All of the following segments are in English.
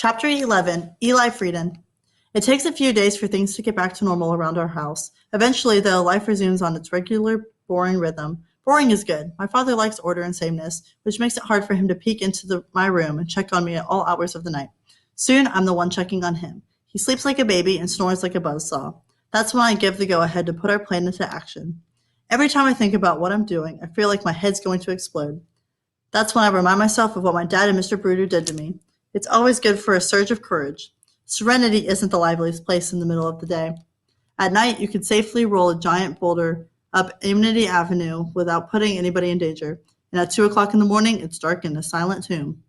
Chapter 11, Eli Frieden. It takes a few days for things to get back to normal around our house. Eventually, though, life resumes on its regular, boring rhythm. Boring is good. My father likes order and sameness, which makes it hard for him to peek into my room and check on me at all hours of the night. Soon, I'm the one checking on him. He sleeps like a baby and snores like a buzzsaw. That's when I give the go-ahead to put our plan into action. Every time I think about what I'm doing, I feel like my head's going to explode. That's when I remind myself of what my dad and Mr. Bruder did to me. It's always good for a surge of courage. Serenity isn't the liveliest place in the middle of the day. At night, you can safely roll a giant boulder up Amity Avenue without putting anybody in danger. And at 2 o'clock in the morning, it's dark in a silent tomb.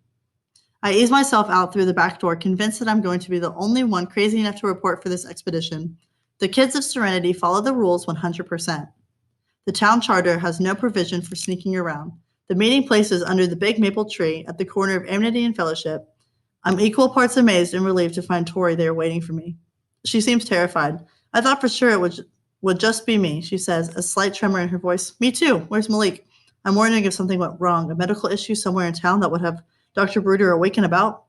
I ease myself out through the back door, convinced that I'm going to be the only one crazy enough to report for this expedition. The kids of Serenity follow the rules 100%. The town charter has no provision for sneaking around. The meeting place is under the big maple tree at the corner of Amity and Fellowship. I'm equal parts amazed and relieved to find Tori there waiting for me. She seems terrified. I thought for sure it would just be me, she says, a slight tremor in her voice. Me too. Where's Malik? I'm wondering if something went wrong, a medical issue somewhere in town that would have Dr. Bruder awake and about.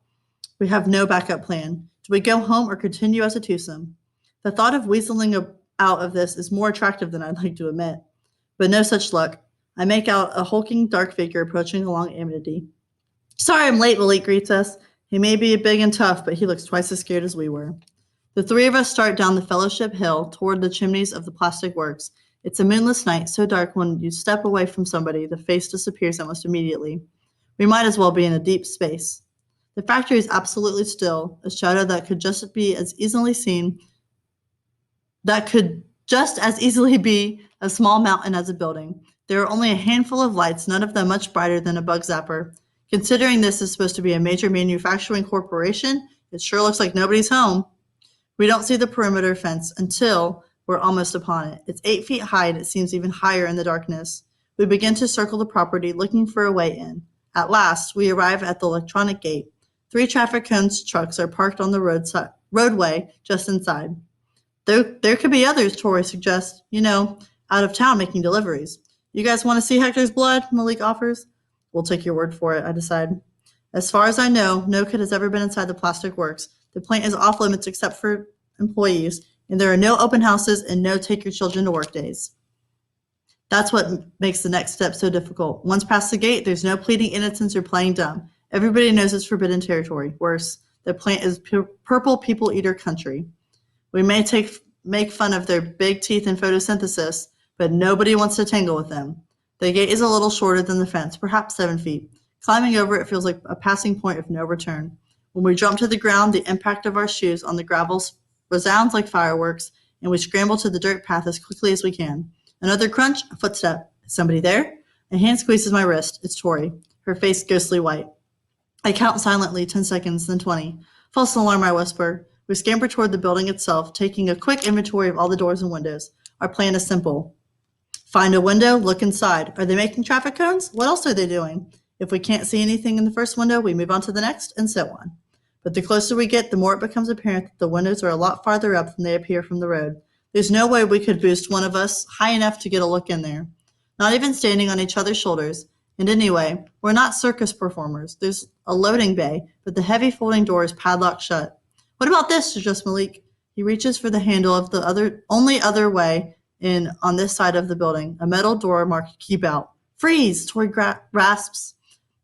We have no backup plan. Do we go home or continue as a twosome? The thought of weaseling out of this is more attractive than I'd like to admit. But no such luck. I make out a hulking dark figure approaching along Amity. Sorry I'm late, Malik greets us. He may be big and tough, but he looks twice as scared as we were. The three of us start down the Fellowship Hill toward the chimneys of the plastic works. It's a moonless night, so dark when you step away from somebody, the face disappears almost immediately. We might as well be in a deep space. The factory is absolutely still, a shadow that could just as easily be a small mountain as a building. There are only a handful of lights, none of them much brighter than a bug zapper. Considering this is supposed to be a major manufacturing corporation, it sure looks like nobody's home. We don't see the perimeter fence until we're almost upon it. It's 8 feet high and it seems even higher in the darkness. We begin to circle the property, looking for a way in. At last, we arrive at the electronic gate. 3 traffic cones trucks are parked on the roadway just inside. There could be others, Tori suggests, out of town making deliveries. You guys want to see Hector's blood? Malik offers. We'll take your word for it, I decide. As far as I know, no kid has ever been inside the plastic works. The plant is off limits except for employees, and there are no open houses and no take your children to work days. That's what makes the next step so difficult. Once past the gate, there's no pleading innocence or playing dumb. Everybody knows it's forbidden territory. Worse, the plant is purple people eater country. We may make fun of their big teeth and photosynthesis, but nobody wants to tangle with them. The gate is a little shorter than the fence, perhaps 7 feet. Climbing over it feels like a passing point of no return. When we jump to the ground, the impact of our shoes on the gravel resounds like fireworks, and we scramble to the dirt path as quickly as we can. Another crunch, a footstep. Is somebody there? A hand squeezes my wrist. It's Tori, her face ghostly white. I count silently, 10 seconds, then 20. False alarm, I whisper. We scamper toward the building itself, taking a quick inventory of all the doors and windows. Our plan is simple. Find a window, look inside. Are they making traffic cones? What else are they doing? If we can't see anything in the first window, we move on to the next, and so on. But the closer we get, the more it becomes apparent that the windows are a lot farther up than they appear from the road. There's no way we could boost one of us high enough to get a look in there. Not even standing on each other's shoulders. And anyway, we're not circus performers. There's a loading bay, but the heavy folding door is padlocked shut. What about this, suggests Malik. He reaches for the handle of the only other way in on this side of the building, a metal door marked keep out. Freeze, Tori rasps.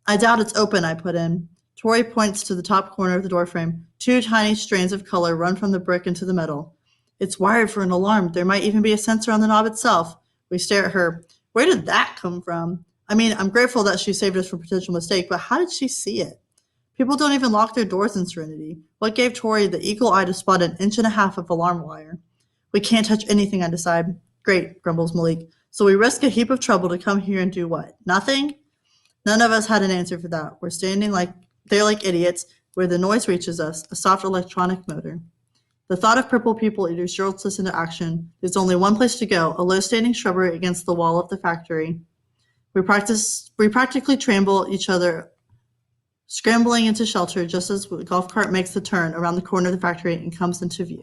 I doubt it's open, I put in. Tori points to the top corner of the doorframe. 2 tiny strands of color run from the brick into the metal. It's wired for an alarm. There might even be a sensor on the knob itself. We stare at her. Where did that come from? I mean, I'm grateful that she saved us from potential mistake, but how did she see it? People don't even lock their doors in Serenity. What gave Tori the eagle eye to spot an 1.5 inches of alarm wire? We can't touch anything, I decide. Great, grumbles Malik. So we risk a heap of trouble to come here and do what? Nothing? None of us had an answer for that. We're standing there like idiots, where the noise reaches us, a soft electronic motor. The thought of purple people eaters jolts us into action. There's only one place to go, a low-standing shrubbery against the wall of the factory. We practically trample each other, scrambling into shelter just as the golf cart makes the turn around the corner of the factory and comes into view.